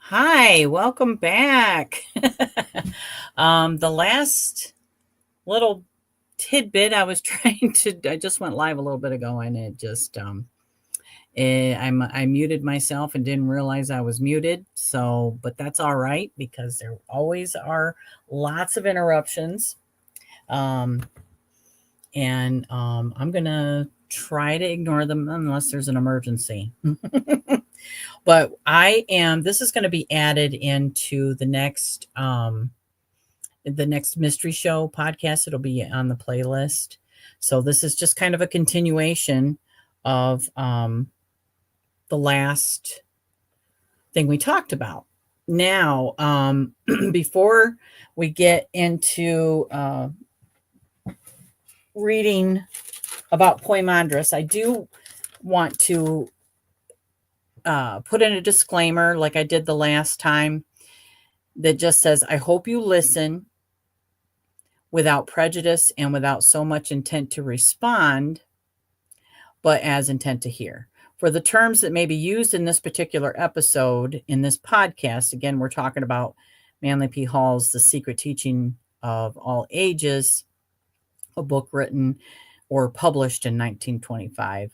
Hi, welcome back. The last little tidbit I was I just went live a little bit ago and it just, I muted myself and didn't realize I was muted. So, but that's all right because there always are lots of interruptions. Um, and I'm going to try to ignore them unless there's an emergency. But this is going to be added into the next mystery show podcast. It'll be on the playlist. So this is just kind of a continuation of the last thing we talked about. Now, before we get into reading about Poimandres, I do want to put in a disclaimer like I did the last time that just says, I hope you listen without prejudice and without so much intent to respond, but as intent to hear. For the terms that may be used in this particular episode, in this podcast, again, we're talking about Manly P. Hall's The Secret Teaching of All Ages, a book written or published in 1925.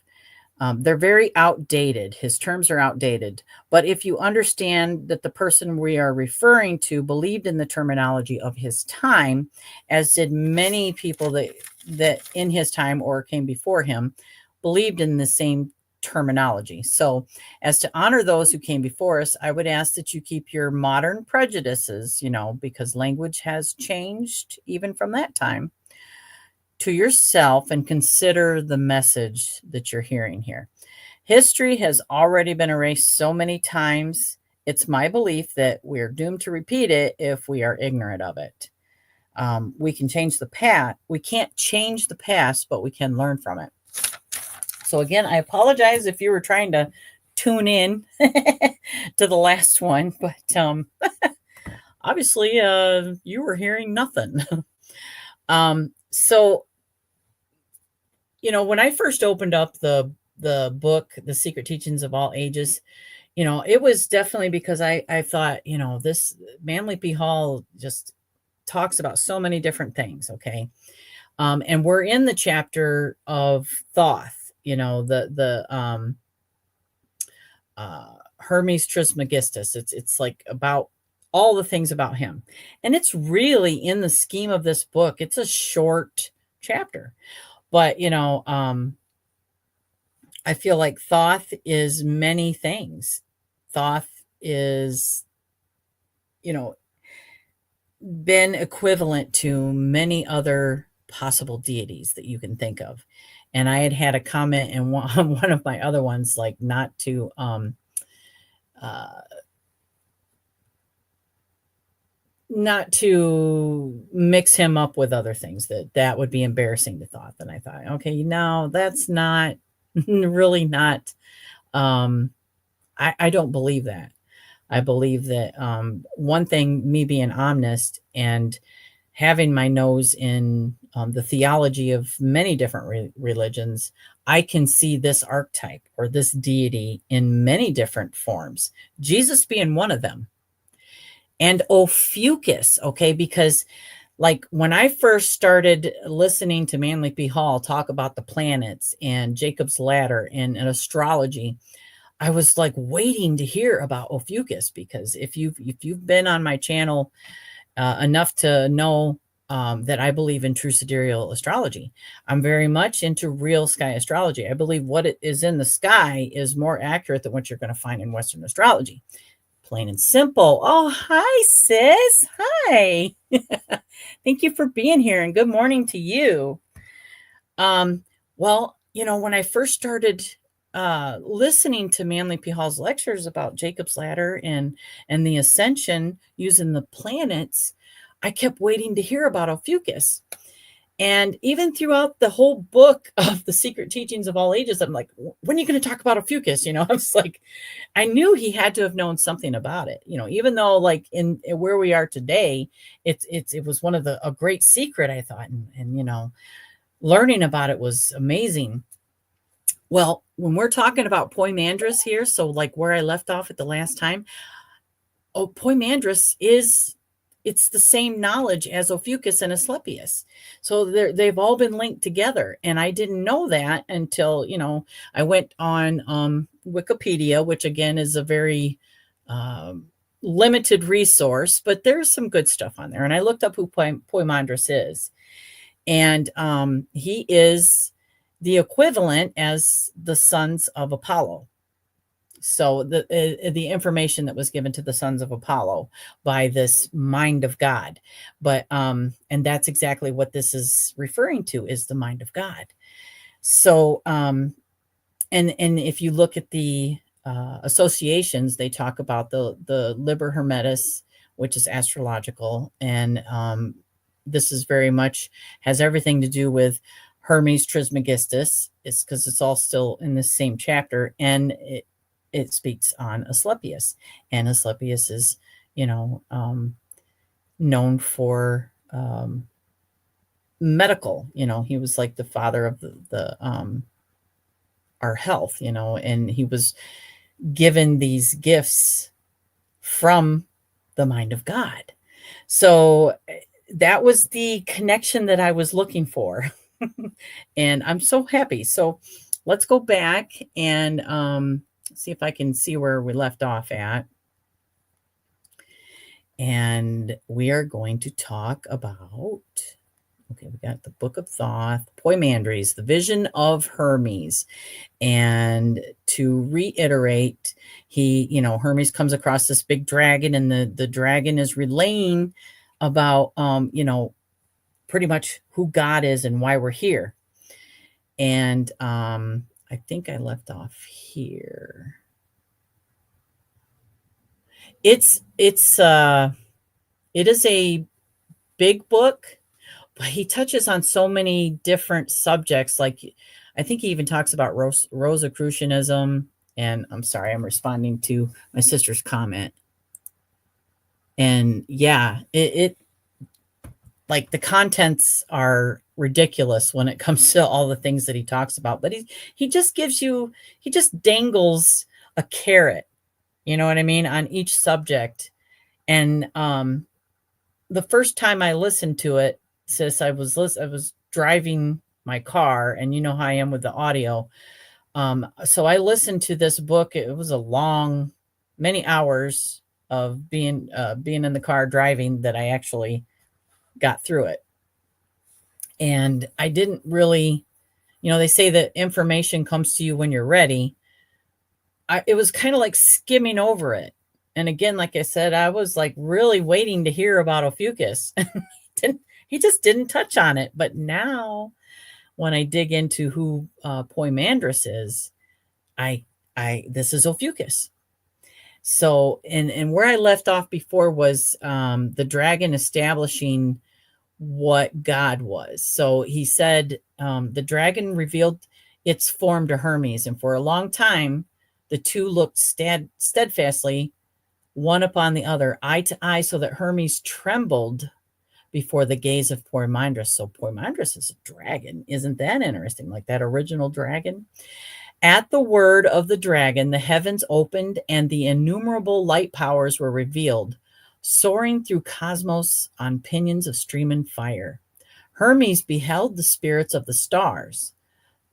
They're very outdated. His terms are outdated. But if you understand that the person we are referring to believed in the terminology of his time, as did many people that in his time or came before him, believed in the same terminology. So as to honor those who came before us, I would ask that you keep your modern prejudices, because language has changed even from that time, to yourself and consider the message that you're hearing here. History has already been erased so many times. It's my belief that we're doomed to repeat it if we are ignorant of it. We can change the past. We can't change the past, but we can learn from it. So again, I apologize if you were trying to tune in to the last one, but obviously you were hearing nothing. So when I first opened up the book, The Secret Teachings of All Ages, it was definitely because I thought, this Manly P. Hall just talks about so many different things. Okay. And we're in the chapter of Thoth, Hermes Trismegistus. It's like about all the things about him. And it's really, in the scheme of this book, it's a short chapter. But, I feel like Thoth is many things. Thoth is, been equivalent to many other possible deities that you can think of. And I had a comment in one of my other ones, like not to not to mix him up with other things that would be embarrassing to Thoth. And I thought, okay, no, that's not really not. I don't believe that. I believe that one thing, me being omnist and having my nose in the theology of many different religions, I can see this archetype or this deity in many different forms, Jesus being one of them. And Ophiuchus, okay, because like when I first started listening to Manly P. Hall talk about the planets and Jacob's ladder and astrology, I was like waiting to hear about Ophiuchus, because if you've been on my channel enough to know that I believe in true sidereal astrology, I'm very much into real sky astrology. I believe what it is in the sky is more accurate than what you're going to find in Western astrology. Plain and simple. Oh, hi, sis. Hi. Thank you for being here, and good morning to you. Well, when I first started listening to Manly P. Hall's lectures about Jacob's ladder and the ascension using the planets, I kept waiting to hear about Ophiuchus. And even throughout the whole book of The Secret Teachings of All Ages, I'm like, when are you going to talk about Ophiuchus? I was like, I knew he had to have known something about it, even though like in where we are today, it was one of a great secret, I thought. And learning about it was amazing. Well, when we're talking about Poimandres here, so like where I left off at the last time, Poimandres it's the same knowledge as Ophiuchus and Asclepius. So they've all been linked together. And I didn't know that until, I went on Wikipedia, which again is a very um, limited resource, but there's some good stuff on there. And I looked up who Poimandres is. And he is the equivalent as the sons of Apollo. So the information that was given to the sons of Apollo by this mind of God, but and that's exactly what this is referring to, is the mind of God. So and if you look at the associations, they talk about the Liber Hermetis, which is astrological, and this is very much has everything to do with Hermes Trismegistus. It's because it's all still in the same chapter, and it speaks on Asclepius, and Asclepius is, known for medical. He was like the father of the our health, and he was given these gifts from the mind of God. So that was the connection that I was looking for, and I'm so happy. So let's go back and see if I can see where we left off at. And we are going to talk about, okay, we got the Book of Thoth, Poimandres, the vision of Hermes. And to reiterate, Hermes comes across this big dragon, and the dragon is relaying about, pretty much who God is and why we're here. And I think I left off here. It is a big book, but he touches on so many different subjects. Like, I think he even talks about Rosicrucianism. And I'm sorry, I'm responding to my sister's comment. And yeah, it like the contents are ridiculous when it comes to all the things that he talks about. But he just dangles a carrot, you know what I mean, on each subject. And the first time I listened to it, sis, I was driving my car, and you know how I am with the audio. So I listened to this book. It was a long, many hours of being in the car driving that I actually got through it. And I didn't really, they say that information comes to you when you're ready. It was kind of like skimming over it. And again, like I said, I was like really waiting to hear about Ophiuchus. He just didn't touch on it. But now when I dig into who Poimandres is, this is Ophiuchus. So, and where I left off before was the dragon establishing what God was. So he said the dragon revealed its form to Hermes, and for a long time, the two looked steadfastly one upon the other, eye to eye, so that Hermes trembled before the gaze of Poimandres. So Poimandres is a dragon. Isn't that interesting? Like that original dragon? At the word of the dragon, the heavens opened and the innumerable light powers were revealed, soaring through cosmos on pinions of streaming fire. Hermes beheld the spirits of the stars,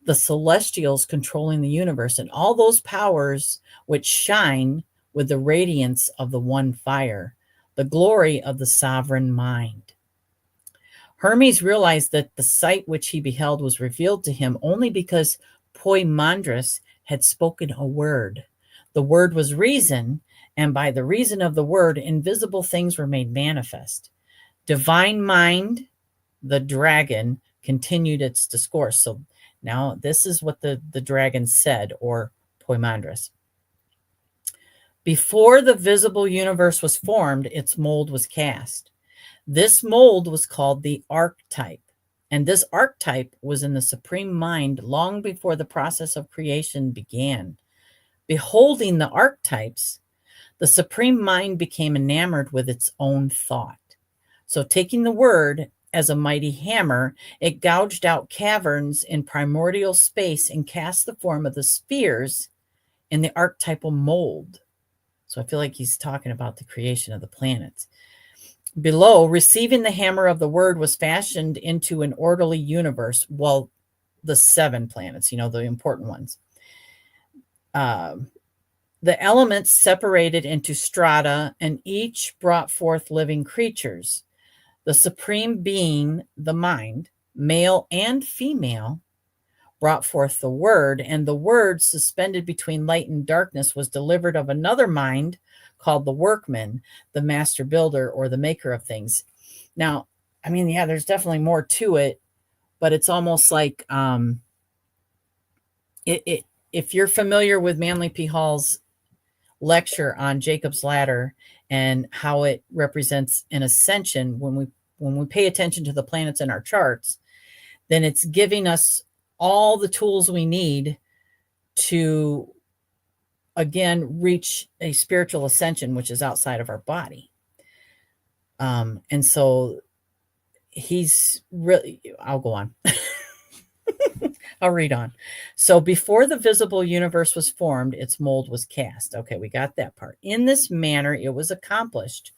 the celestials controlling the universe, and all those powers which shine with the radiance of the one fire, the glory of the sovereign mind. Hermes realized that the sight which he beheld was revealed to him only because Poimandres had spoken a word. The word was reason, and by the reason of the word, invisible things were made manifest. Divine mind, the dragon, continued its discourse. So now this is what the dragon said, or Poimandres. Before the visible universe was formed, its mold was cast. This mold was called the archetype. And this archetype was in the supreme mind long before the process of creation began. Beholding the archetypes, the supreme mind became enamored with its own thought. So taking the word as a mighty hammer, it gouged out caverns in primordial space and cast the form of the spheres in the archetypal mold. So I feel like he's talking about the creation of the planets. Below, receiving the hammer of the word was fashioned into an orderly universe. Well, the 7 planets, the important ones. The elements separated into strata, and each brought forth living creatures. The supreme being, the mind, male and female, brought forth the word, and the word, suspended between light and darkness, was delivered of another mind called the workman, the master builder, or the maker of things. Now, there's definitely more to it, but it's almost like if you're familiar with Manly P. Hall's lecture on Jacob's ladder and how it represents an ascension, when we pay attention to the planets in our charts, then it's giving us all the tools we need to, again, reach a spiritual ascension, which is outside of our body. And so he's really, I'll go on. I'll read on. So before the visible universe was formed, its mold was cast. Okay, we got that part. In this manner, it was accomplished,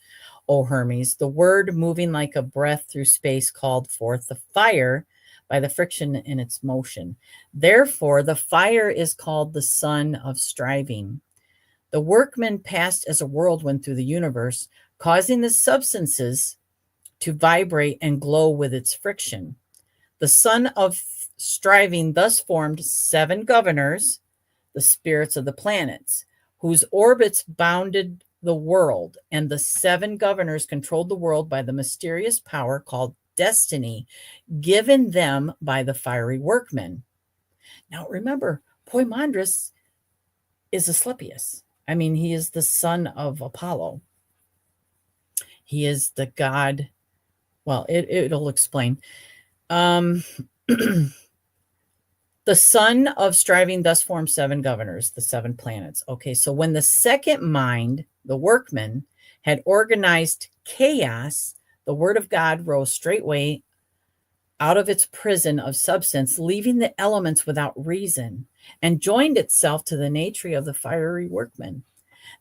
O Hermes. The word, moving like a breath through space, called forth the fire by the friction in its motion. Therefore, the fire is called the sun of striving. The workman passed as a whirlwind through the universe, causing the substances to vibrate and glow with its friction. The sun of striving thus formed 7 governors, the spirits of the planets, whose orbits bounded the world, and the 7 governors controlled the world by the mysterious power called destiny, given them by the fiery workmen. Now remember, Poimandres is Asclepius. He is the son of Apollo. He is the god. Well, it'll explain. The sun of striving thus formed 7 governors, the 7 planets. Okay, so when the second mind, the workman, had organized chaos, the word of God rose straightway out of its prison of substance, leaving the elements without reason, and joined itself to the nature of the fiery workman.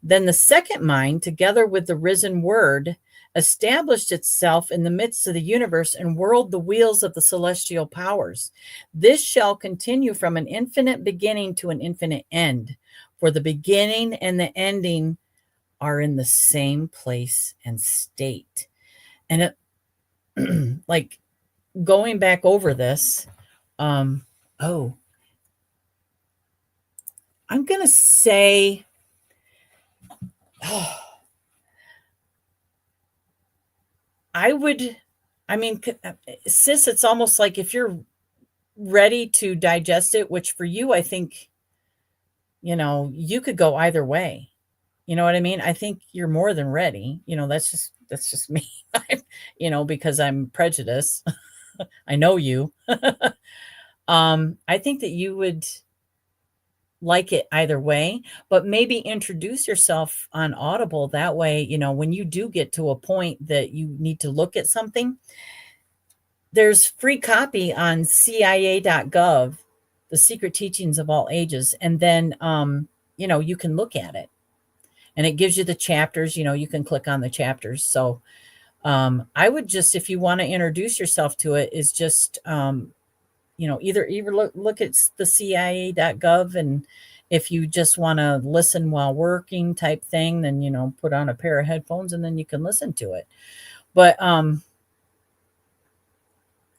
Then the second mind, together with the risen word, established itself in the midst of the universe and whirled the wheels of the celestial powers. This shall continue from an infinite beginning to an infinite end, for the beginning and the ending are in the same place and state. And it, like, going back over this, I'm going to say, sis, it's almost like if you're ready to digest it, which for you, I think, you could go either way. You know what I mean? I think you're more than ready. That's just me, because I'm prejudiced. I know you. I think that you would like it either way, but maybe introduce yourself on Audible. That way, when you do get to a point that you need to look at something, there's free copy on CIA.gov, The Secret Teachings of All Ages. And then, you can look at it and it gives you the chapters, you can click on the chapters. So I would just, if you want to introduce yourself to it, is just, either look at the CIA.gov, and if you just want to listen while working type thing, then, put on a pair of headphones and then you can listen to it. But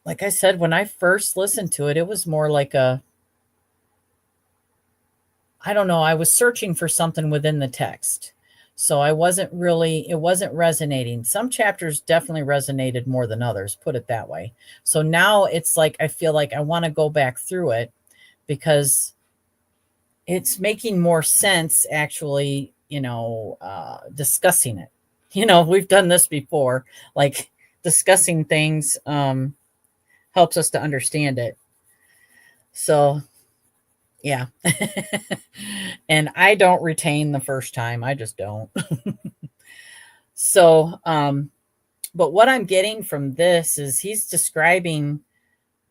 like I said, when I first listened to it, it was more like I don't know, I was searching for something within the text. So it wasn't resonating. Some chapters definitely resonated more than others, put it that way. So now it's like, I feel like I want to go back through it because it's making more sense actually, discussing it. We've done this before, like discussing things helps us to understand it. So yeah. And I don't retain the first time. I just don't. So, but what I'm getting from this is he's describing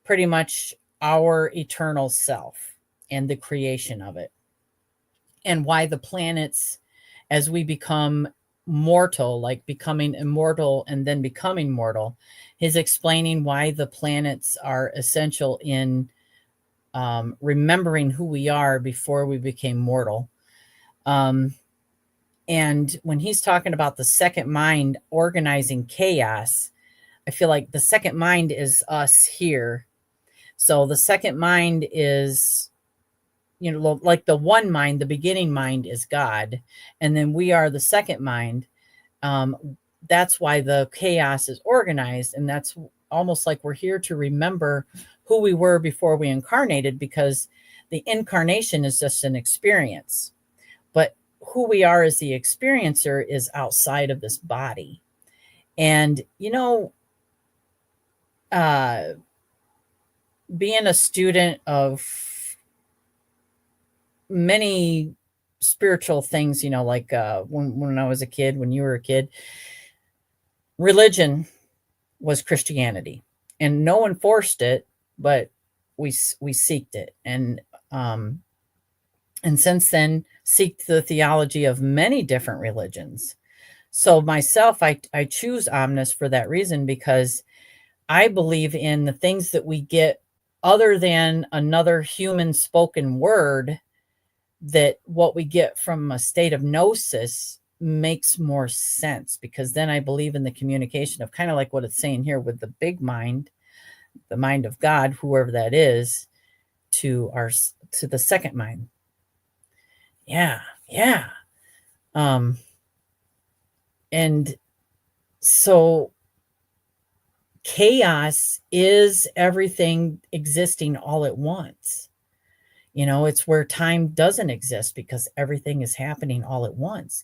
pretty much our eternal self and the creation of it, and why the planets as we become mortal, like becoming immortal and then becoming mortal. He's explaining why the planets are essential in remembering who we are before we became mortal. And when he's talking about the second mind organizing chaos, I feel like the second mind is us here. So the second mind is, like the one mind, the beginning mind is God. And then we are the second mind. That's why the chaos is organized. And that's almost like we're here to remember who we were before we incarnated, because the incarnation is just an experience. But who we are as the experiencer is outside of this body. And, being a student of many spiritual things, like when I was a kid, when you were a kid, religion was Christianity, and no one forced it, but we seeked it, and since then seeked the theology of many different religions. So myself, I choose Omnis for that reason, because I believe in the things that we get other than another human spoken word, that what we get from a state of gnosis makes more sense, because then I believe in the communication of kind of like what it's saying here with the big mind, the mind of God, whoever that is, to the second mind. Yeah. And so chaos is everything existing all at once. It's where time doesn't exist, because everything is happening all at once.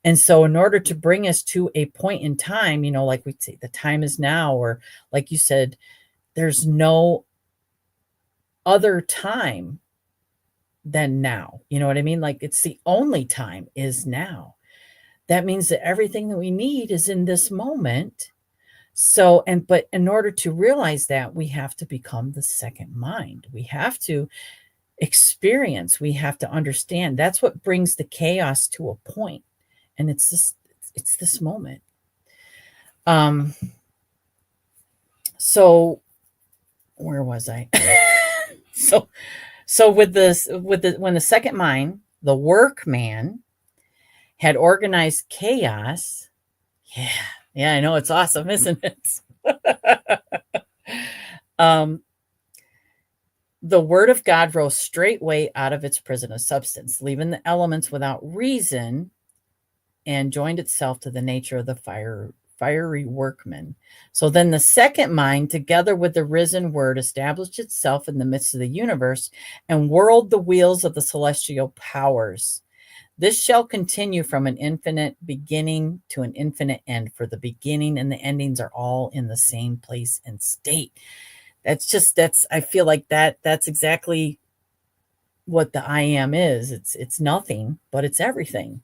And so in order to bring us to a point in time, like we say, the time is now, or like you said, there's no other time than now. You know what I mean? Like, it's the only time is now. That means that everything that we need is in this moment. So, but in order to realize that, we have to become the second mind. We have to experience, we have to understand. That's what brings the chaos to a point. And it's this moment. So where was I? so when the second mind, the workman, had organized chaos. Yeah, I know, it's awesome, isn't it? The word of God rose straightway out of its prison of substance, leaving the elements without reason, and joined itself to the nature of the fiery workman. So then the second mind, together with the risen word, established itself in the midst of the universe and whirled the wheels of the celestial powers. This shall continue from an infinite beginning to an infinite end, for the beginning and the endings are all in the same place and state. I feel like that's exactly what the I am is. It's nothing, but it's everything.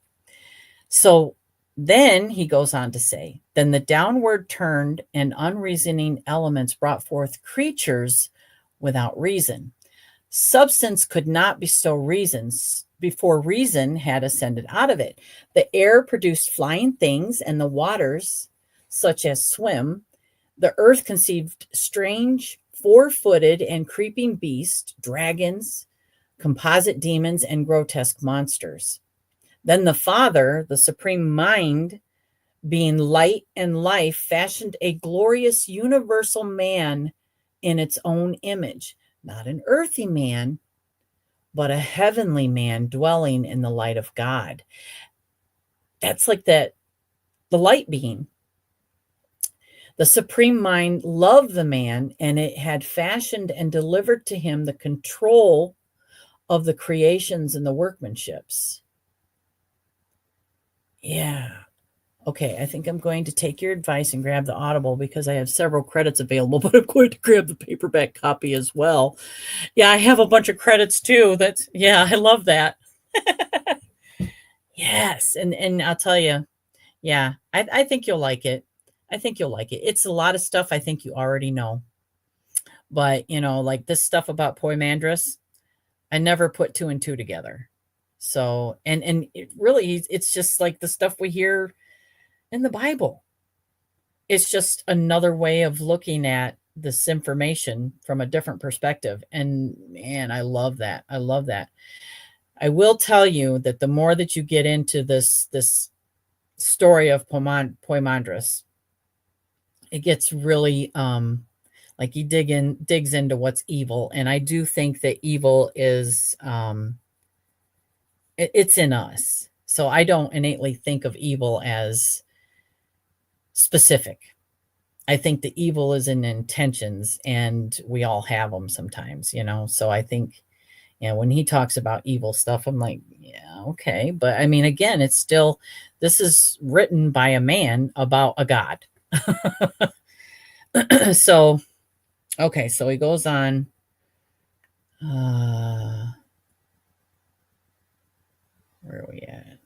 So then he goes on to say, then the downward turned and unreasoning elements brought forth creatures without reason. Substance could not bestow reasons before reason had ascended out of it. The air produced flying things, and the waters, such as swim. The earth conceived strange, four-footed and creeping beasts, dragons, composite demons, and grotesque monsters. Then the Father, the supreme mind, being light and life, fashioned a glorious universal man in its own image, not an earthy man, but a heavenly man dwelling in the light of God. That's like the light being. The supreme mind loved the man, and it had fashioned and delivered to him the control of the creations and the workmanships. Yeah. Okay, I think I'm going to take your advice and grab the Audible, because I have several credits available, but I'm going to grab the paperback copy as well. Yeah, I have a bunch of credits too. I love that. Yes, and I'll tell you, yeah, I think you'll like it. I think you'll like it. It's a lot of stuff I think you already know. But, like this stuff about Poimandres, I never put two and two together. So, and it really, it's just like the stuff we hear in the Bible. It's just another way of looking at this information from a different perspective. And man, I love that. I love that. I will tell you that the more that you get into this story of Poimandres, it gets really like he digs into what's evil. And I do think that evil is it's in us. So I don't innately think of evil as specific. I think the evil is in intentions, and we all have them sometimes, you know. So I think, when he talks about evil stuff, I'm like, yeah, okay. But I mean, again, it's still, this is written by a man about a God. So, okay, so he goes on. Where are we at?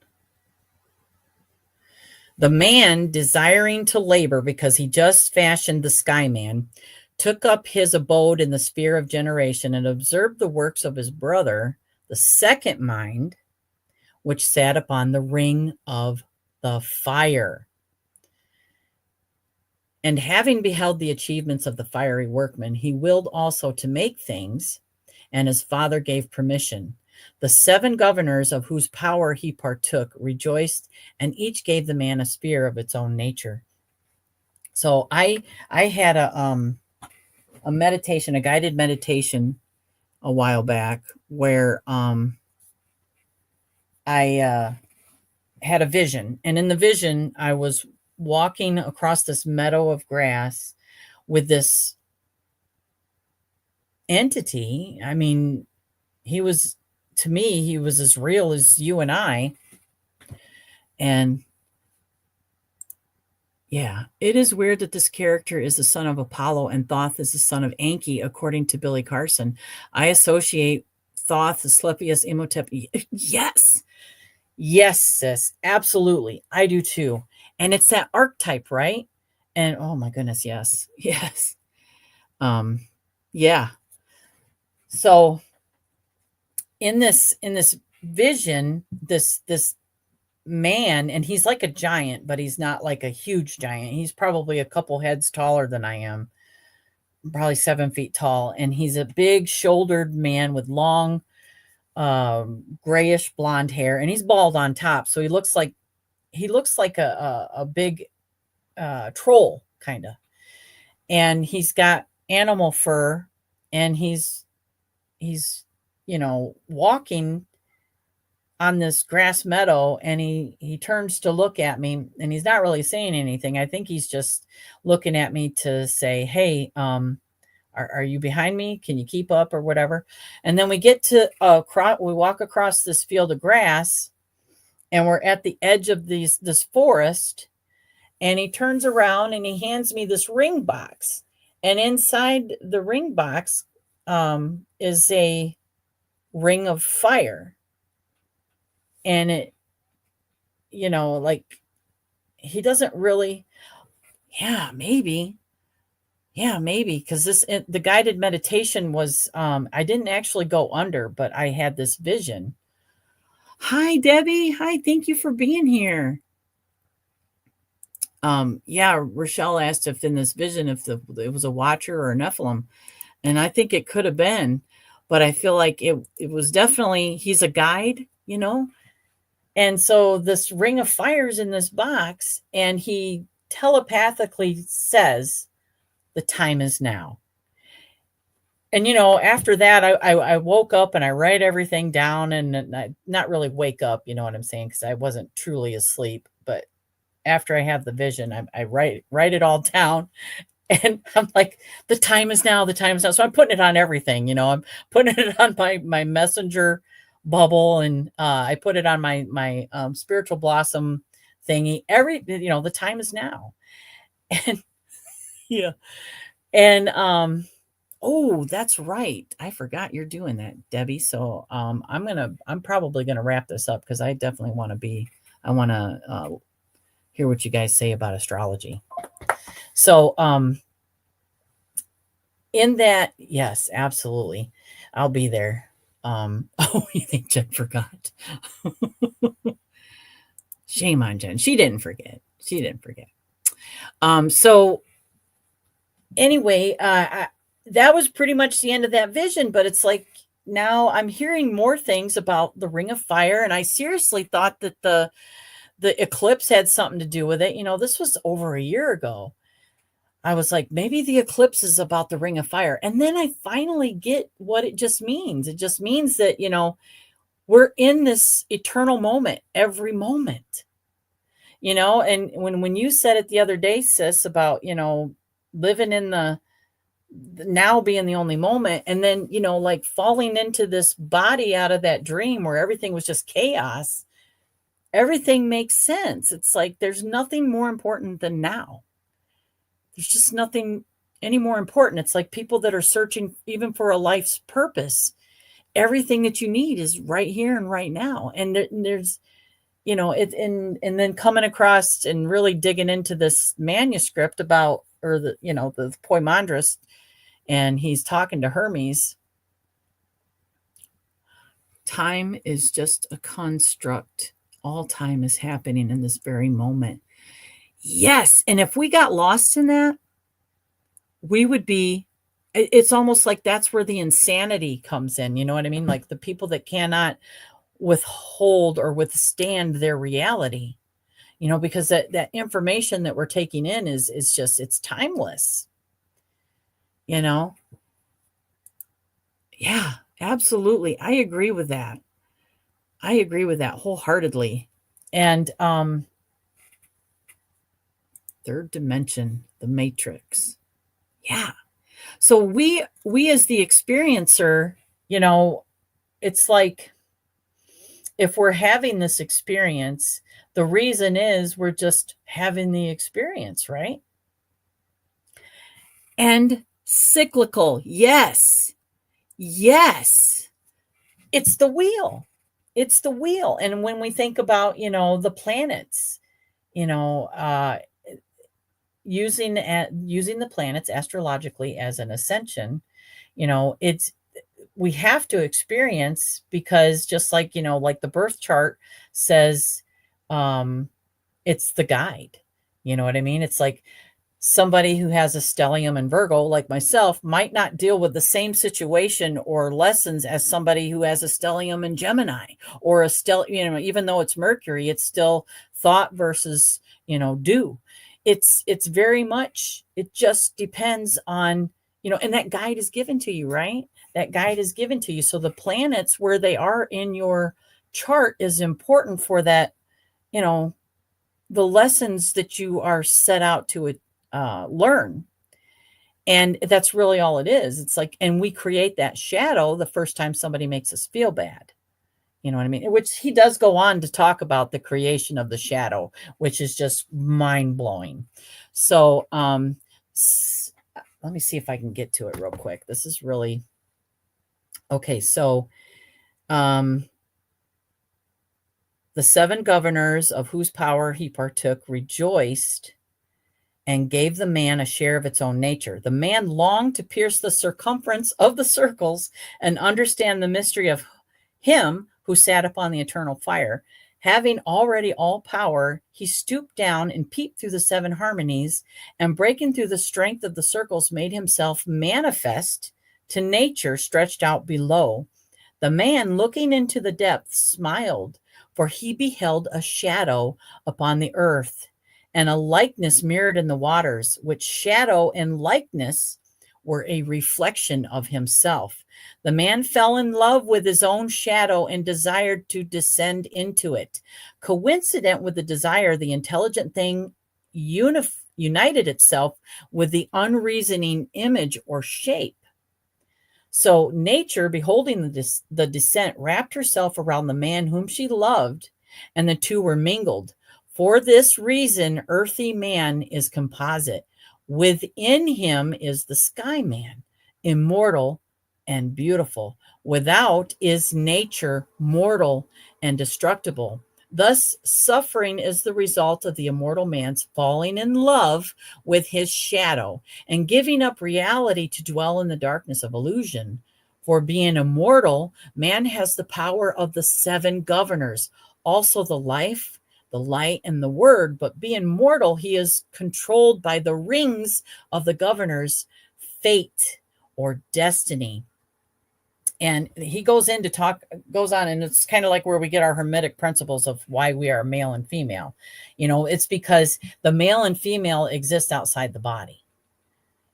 The man, desiring to labor because he just fashioned the sky man, took up his abode in the sphere of generation and observed the works of his brother, the second mind, which sat upon the ring of the fire. And having beheld the achievements of the fiery workman, he willed also to make things, and his father gave permission. The 7 governors of whose power he partook rejoiced, and each gave the man a spear of its own nature. So I had a meditation, a guided meditation a while back where I had a vision, and in the vision I was walking across this meadow of grass with this entity. I mean, to me, he was as real as you and I. And yeah, it is weird that this character is the son of Apollo and Thoth is the son of Enki, according to Billy Carson. I associate Thoth, Asclepius, Imhotep. Yes. Yes, sis. Absolutely. I do too. And it's that archetype, right? And oh my goodness, yes. Yes. Yeah. So in this vision, this man, and he's like a giant, but he's not like a huge giant. He's probably a couple heads taller than I am, probably 7 feet tall. And he's a big shouldered man with long, grayish blonde hair, and he's bald on top. So he looks like a big troll kind of. And he's got animal fur, and he's walking on this grass meadow, and he turns to look at me, and he's not really saying anything. I think he's just looking at me to say, hey, are you behind me? Can you keep up or whatever? And then we get to we walk across this field of grass, and we're at the edge of this forest, and he turns around and he hands me this ring box, and inside the ring box is a ring of fire. And it, like, he doesn't really, maybe, because the guided meditation was, I didn't actually go under, but I had this vision. Hi, Debbie. Hi, thank you for being here. Rochelle asked if in this vision, if it was a watcher or a Nephilim, and I think it could have been, but I feel like it was definitely, he's a guide, And so this ring of fire's in this box, and he telepathically says, the time is now. And, after that, I woke up and I write everything down, and I not really wake up, you know what I'm saying? Because I wasn't truly asleep. But after I have the vision, I write it all down. And I'm like, the time is now, the time is now. So I'm putting it on everything, I'm putting it on my messenger bubble, and I put it on my spiritual blossom thingy. The time is now. And yeah. And oh, that's right. I forgot you're doing that, Debbie. So I'm probably gonna wrap this up because I definitely want to hear what you guys say about astrology. So in that, yes, absolutely. I'll be there. Oh, you think Jen forgot? Shame on Jen. She didn't forget. She didn't forget. So anyway, that was pretty much the end of that vision, but it's like now I'm hearing more things about the Ring of Fire, and I seriously thought that the eclipse had something to do with it. This was over a year ago. I was like, maybe the eclipse is about the Ring of Fire. And then I finally get what it just means. It just means that, we're in this eternal moment every moment, and when you said it the other day, sis, about, living in the now being the only moment, and then, like falling into this body out of that dream where everything was just chaos, everything makes sense. It's like there's nothing more important than now. There's just nothing any more important. It's like people that are searching even for a life's purpose. Everything that you need is right here and right now. And there's, and then coming across and really digging into this manuscript about, or the Poimandres, and he's talking to Hermes. Time is just a construct. All time is happening in this very moment. Yes. And if we got lost in that, we would be, it's almost like that's where the insanity comes in. You know what I mean? Like the people that cannot withhold or withstand their reality, because that information that we're taking in is just, it's timeless, Yeah, absolutely. I agree with that. I agree with that wholeheartedly. And third dimension, the matrix. Yeah. So we as the experiencer, it's like if we're having this experience, the reason is we're just having the experience, right? And cyclical. Yes. Yes. It's the wheel. It's the wheel. And when we think about, the planets, using the planets astrologically as an ascension, it's, we have to experience, because just like, like the birth chart says, it's the guide. You know what I mean? It's like somebody who has a stellium in Virgo, like myself, might not deal with the same situation or lessons as somebody who has a stellium in Gemini, or a even though it's Mercury, it's still thought versus, do. It's very much, it just depends on, and that guide is given to you, right? That guide is given to you. So the planets, where they are in your chart, is important for that, the lessons that you are set out to learn. And that's really all it is. It's like, and we create that shadow the first time somebody makes us feel bad. You know what I mean? Which he does go on to talk about the creation of the shadow, which is just mind blowing. So, let me see if I can get to it real quick. This is really okay. So, the 7 governors of whose power he partook rejoiced and gave the man a share of its own nature. The man longed to pierce the circumference of the circles and understand the mystery of him who sat upon the eternal fire. Having already all power, he stooped down and peeped through the 7 harmonies, and breaking through the strength of the circles, made himself manifest to nature stretched out below. The man, looking into the depths, smiled, for he beheld a shadow upon the earth, and a likeness mirrored in the waters, which shadow and likeness were a reflection of himself. The man fell in love with his own shadow and desired to descend into it. Coincident with the desire, the intelligent thing united itself with the unreasoning image or shape. So nature, beholding the descent, wrapped herself around the man whom she loved, and the two were mingled. For this reason, earthy man is composite. Within him is the sky man, immortal and beautiful. Without is nature, mortal and destructible. Thus, suffering is the result of the immortal man's falling in love with his shadow and giving up reality to dwell in the darkness of illusion. For being immortal, man has the power of the 7 governors, also the life, the light, and the word. But being mortal, he is controlled by the rings of the governors, fate or destiny. And he goes on, and it's kind of like where we get our hermetic principles of why we are male and female. It's because the male and female exist outside the body,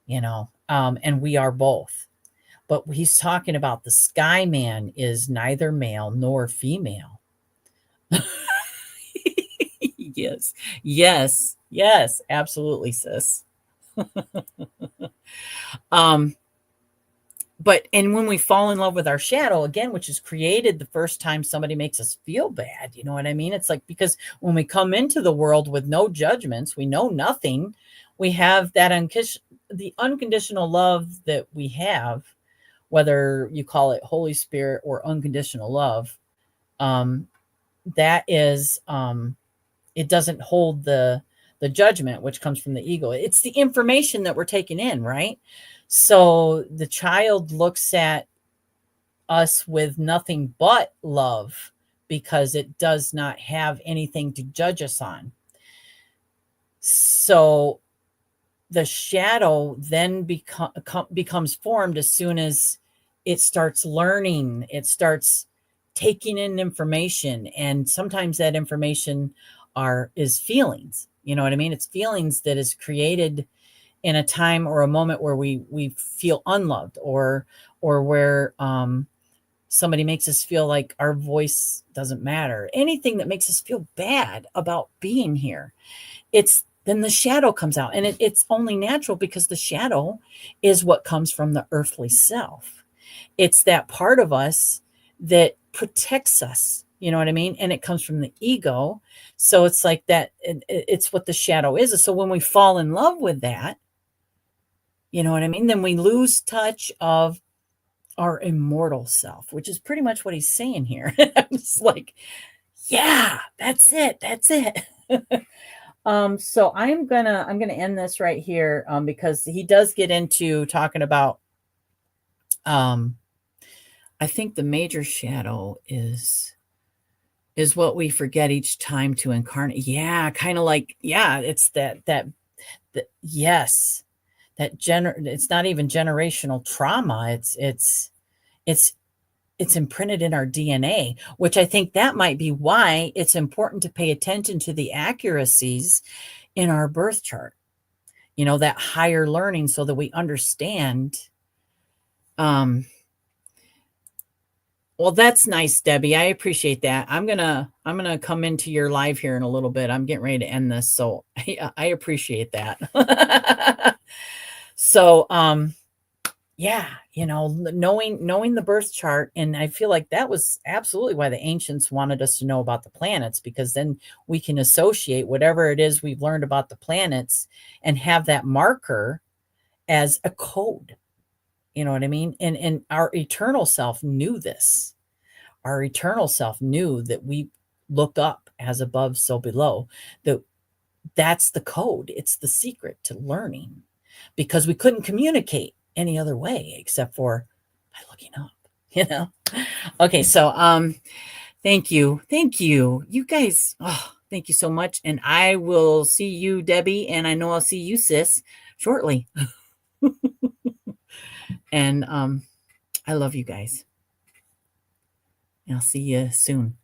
and we are both. But he's talking about the sky man is neither male nor female. Yes, yes, yes, absolutely, sis. um, and when we fall in love with our shadow again, which is created the first time somebody makes us feel bad, you know what I mean? It's like, because when we come into the world with no judgments, we know nothing. We have that the unconditional love that we have, whether you call it Holy Spirit or unconditional love. That is, it doesn't hold the judgment, which comes from the ego. It's the information that we're taking in, right? So the child looks at us with nothing but love because it does not have anything to judge us on. So the shadow then becomes formed as soon as it starts learning, it starts taking in information. And sometimes that information is feelings. You know what I mean? It's feelings that is created in a time or a moment where we feel unloved, or where somebody makes us feel like our voice doesn't matter. Anything that makes us feel bad about being here. Then the shadow comes out, and it's only natural because the shadow is what comes from the earthly self. It's that part of us that protects us, you know what I mean? And it comes from the ego. So it's like that. It's what the shadow is. So when we fall in love with that, you know what I mean? Then we lose touch of our immortal self, which is pretty much what he's saying here. I'm just like, yeah, that's it. That's it. So I'm gonna end this right here, because he does get into talking about, I think the major shadow is what we forget each time to incarnate. Yeah, kind of like, yeah, it's yes, it's not even generational trauma. It's imprinted in our DNA, which I think that might be why it's important to pay attention to the accuracies in our birth chart, that higher learning, so that we understand. Well, that's nice, Debbie. I appreciate that. I'm gonna come into your live here in a little bit. I'm getting ready to end this, so I appreciate that. So, yeah, knowing the birth chart, and I feel like that was absolutely why the ancients wanted us to know about the planets, because then we can associate whatever it is we've learned about the planets and have that marker as a code. You know what I mean? And our eternal self knew this. Our eternal self knew that we look up as above, so below. That's the code. It's the secret to learning, because we couldn't communicate any other way except for by looking up, Okay, so thank you. Thank you. You guys, thank you so much. And I will see you, Debbie, and I know I'll see you, sis, shortly. And I love you guys. I'll see you soon.